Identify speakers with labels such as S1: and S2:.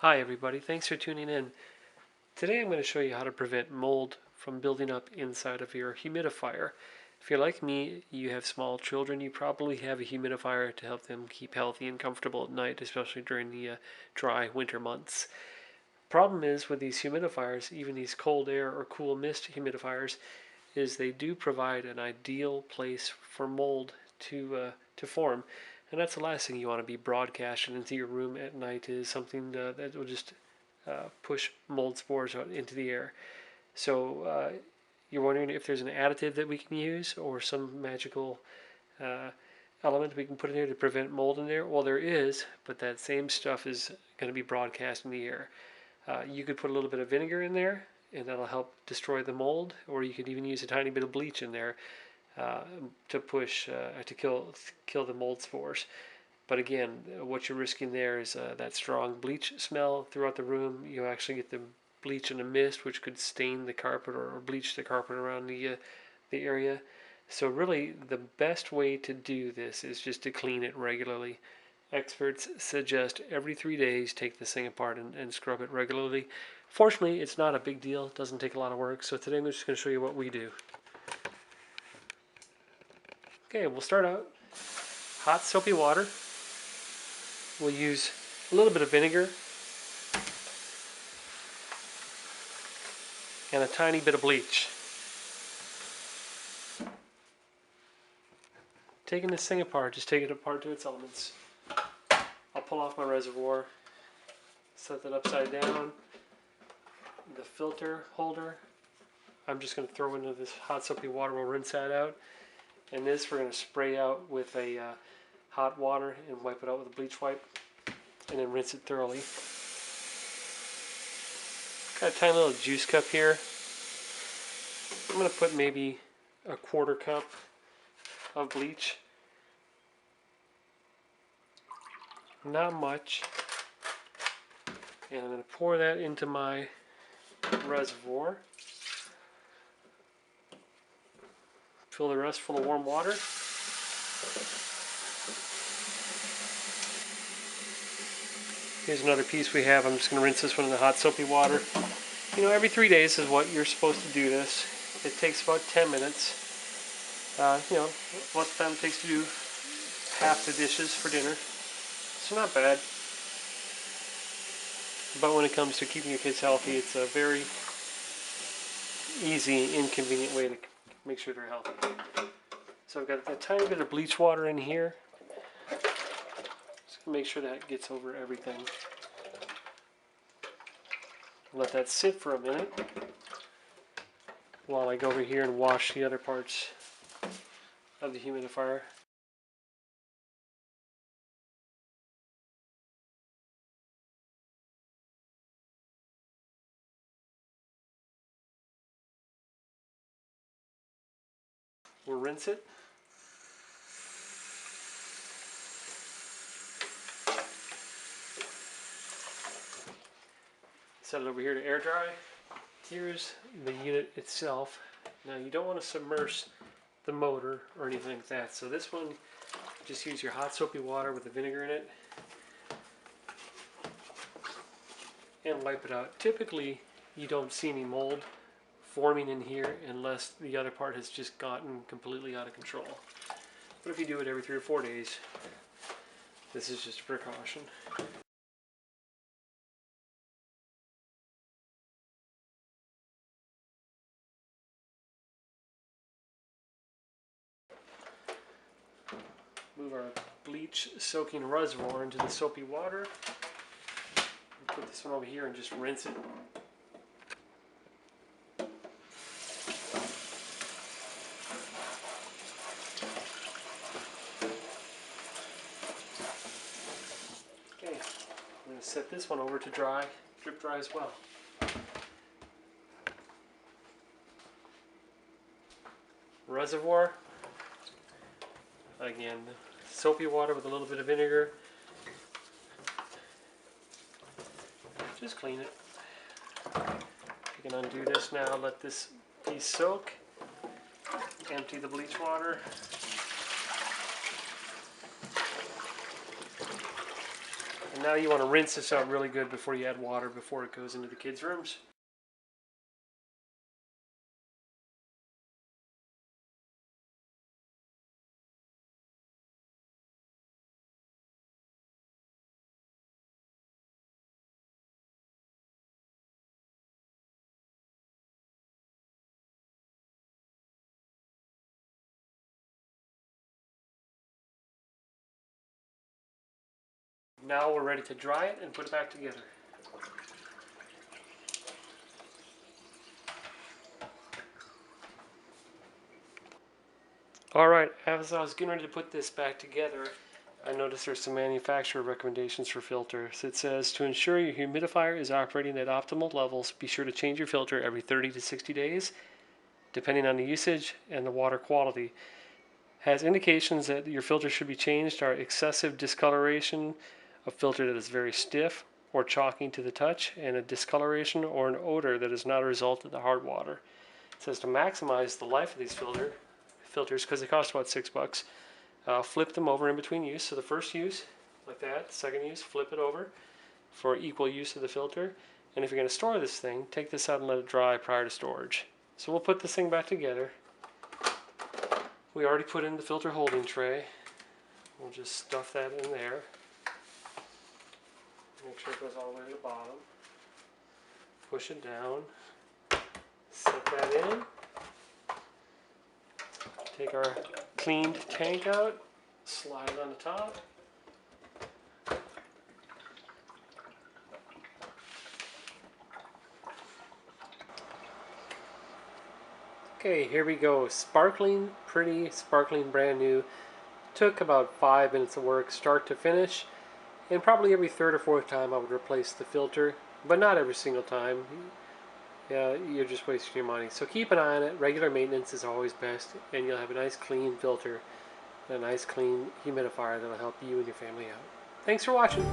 S1: Hi everybody, thanks for tuning in. Today I'm going to show you how to prevent mold from building up inside of your humidifier. If you're like me, you have small children, you probably have a humidifier to help them keep healthy and comfortable at night, especially during the dry winter months. Problem is with these humidifiers, even these cold air or cool mist humidifiers, is they do provide an ideal place for mold to form. And that's the last thing you want to be broadcasting into your room at night is something that will just push mold spores out into the air. So you're wondering if there's an additive that we can use or some magical uh, element we can put in there to prevent mold in there. Well, there is, but that same stuff is going to be broadcast in the air. You could put a little bit of vinegar in there, and that'll help destroy the mold, or you could even use a tiny bit of bleach in there uh, to push to kill the mold spores. But again, what you're risking there is that strong bleach smell throughout the room. You actually get the bleach and the mist, which could stain the carpet or bleach the carpet around the area. So really, the best way to do this is just to clean it regularly. Experts suggest every 3 days take this thing apart and scrub it regularly. Fortunately, it's not a big deal. It doesn't take a lot of work. So today I'm just going to show you what we do. Okay, we'll start out. Hot soapy water. We'll use a little bit of vinegar and a tiny bit of bleach. Taking this thing apart, just take it apart to its elements. I'll pull off my reservoir, set that upside down. The filter holder, I'm just going to throw into this hot soapy water. We'll rinse that out. And this we're going to spray out with a hot water and wipe it out with a bleach wipe. And then rinse it thoroughly. Got a tiny little juice cup here. I'm going to put maybe a quarter cup of bleach. Not much. And I'm going to pour that into my reservoir. Fill the rest full of warm water. Here's another piece we have. I'm just going to rinse this one in the hot soapy water. You know, every 3 days is what you're supposed to do this. It takes about 10 minutes. You know, most of the time it takes to do half the dishes for dinner. So not bad. But when it comes to keeping your kids healthy, it's a very easy, inconvenient way to make sure they're healthy. So I've got a tiny bit of bleach water in here. Just make sure that gets over everything. Let that sit for a minute while I go over here and wash the other parts of the humidifier. We'll rinse it. Set it over here to air dry. Here's the unit itself. Now you don't want to submerge the motor or anything like that. So this one, just use your hot soapy water with the vinegar in it and wipe it out. Typically you don't see any mold forming in here unless the other part has just gotten completely out of control. But if you do it every 3 or 4 days, this is just a precaution. Move our bleach soaking reservoir into the soapy water. Put this one over here and just rinse it. Okay, I'm going to set this one over to dry, drip dry as well. Reservoir, again, soapy water with a little bit of vinegar. Just clean it. You can undo this now, let this piece soak. Empty the bleach water. Now you want to rinse this out really good before you add water before it goes into the kids' rooms. Now we're ready to dry it and put it back together. Alright, as I was getting ready to put this back together, I noticed there's some manufacturer recommendations for filters. It says, to ensure your humidifier is operating at optimal levels, be sure to change your filter every 30 to 60 days, depending on the usage and the water quality. Has indications that your filter should be changed are excessive discoloration, a filter that is very stiff or chalky to the touch, and a discoloration or an odor that is not a result of the hard water. It says to maximize the life of these filters, because they cost about $6, flip them over in between use. So the first use, like that. Second use, flip it over for equal use of the filter. And if you're going to store this thing, take this out and let it dry prior to storage. So we'll put this thing back together. We already put in the filter holding tray. We'll just stuff that in there. Make sure it goes all the way to the bottom. Push it down. Set that in. Take our cleaned tank out. Slide it on the top. Okay, here we go. Sparkling, pretty, sparkling, brand new. Took about 5 minutes of work, start to finish. And probably every third or fourth time I would replace the filter, but not every single time. You're just wasting your money. So keep an eye on it. Regular maintenance is always best, and you'll have a nice clean filter and a nice clean humidifier that'll help you and your family out. Thanks for watching.